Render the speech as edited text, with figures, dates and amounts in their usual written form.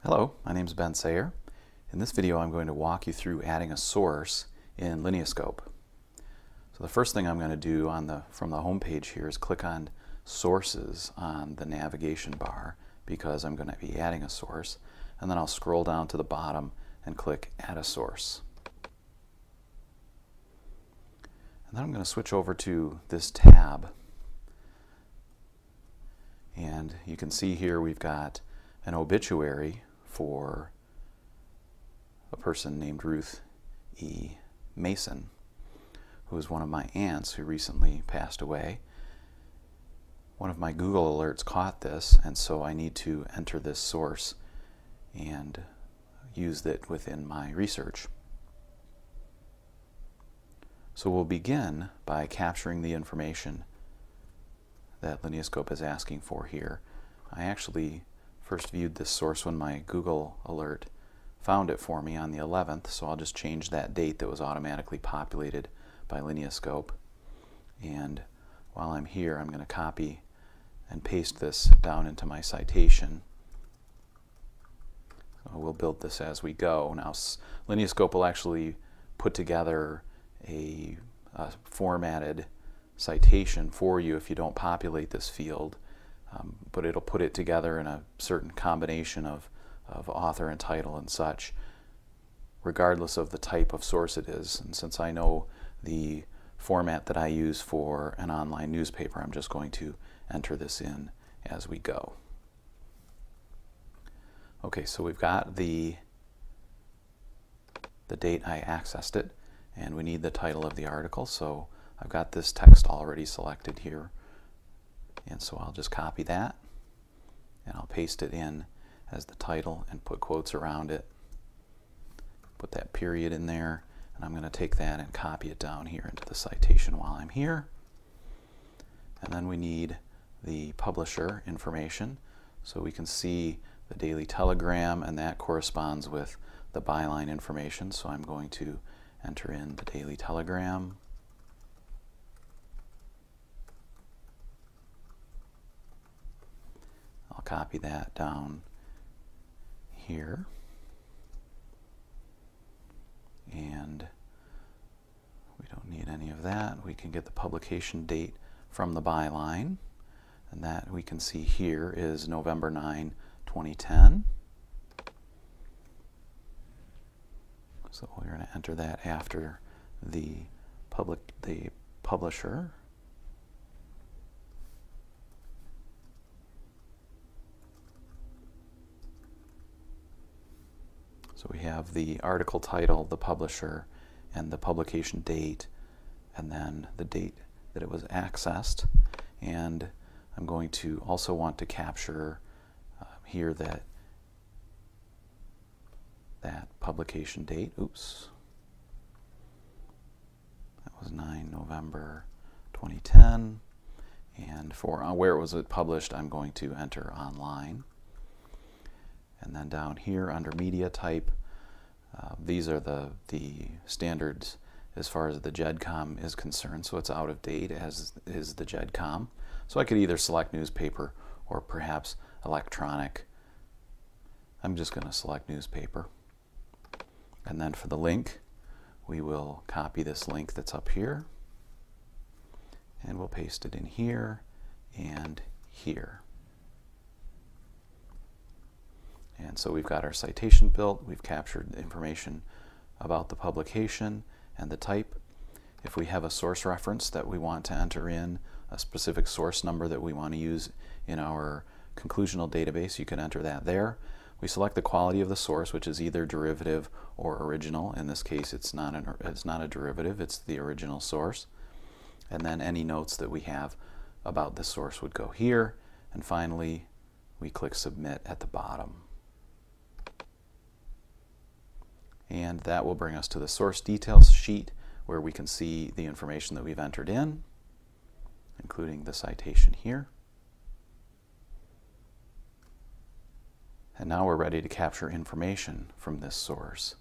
Hello, my name is Ben Sayer. In this video I'm going to walk you through adding a source in Lineascope. So the first thing I'm going to do from the home page here is click on Sources on the navigation bar because I'm going to be adding a source, and then I'll scroll down to the bottom and click Add a Source. And then I'm going to switch over to this tab, and you can see here we've got an obituary for a person named Ruth E. Mason, who is one of my aunts who recently passed away. One of my Google alerts caught this, and so I need to enter this source and use it within my research. So we'll begin by capturing the information that Lineascope is asking for here. I actually first viewed this source when my Google alert found it for me on the 11th, so I'll just change that date that was automatically populated by Lineascope. And while I'm here, I'm going to copy and paste this down into my citation. So we'll build this as we go. Now, Lineascope will actually put together a formatted citation for you if you don't populate this field. But it'll put it together in a certain combination of author and title and such, regardless of the type of source it is. And since I know the format that I use for an online newspaper, I'm just going to enter this in as we go. Okay, so we've got the date I accessed it, and we need the title of the article. So I've got this text already selected here. And so I'll just copy that and I'll paste it in as the title and put quotes around it. Put that period in there, and I'm going to take that and copy it down here into the citation while I'm here. And then we need the publisher information, so we can see the Daily Telegram, and that corresponds with the byline information. So I'm going to enter in the Daily Telegram. I'll copy that down here, and we don't need any of that. We can get the publication date from the byline, and that we can see here is November 9, 2010. So we're going to enter that after the publisher. So we have the article title, the publisher, and the publication date, and then the date that it was accessed. And I'm going to also want to capture here that publication date. Oops. That was 9 November 2010. And for where was it published, I'm going to enter online. And then down here under media type, these are the standards as far as the GEDCOM is concerned, so it's out of date, as is the GEDCOM. So I could either select newspaper or perhaps electronic. I'm just going to select newspaper. And then for the link, we will copy this link that's up here, and we'll paste it in here and here. And so we've got our citation built, we've captured information about the publication and the type. If we have a source reference that we want to enter in, a specific source number that we want to use in our conclusional database, you can enter that there. We select the quality of the source, which is either derivative or original. In this case, it's not a derivative, it's the original source. And then any notes that we have about the source would go here. And finally, we click Submit at the bottom. And that will bring us to the source details sheet, where we can see the information that we've entered in, including the citation here. And now we're ready to capture information from this source.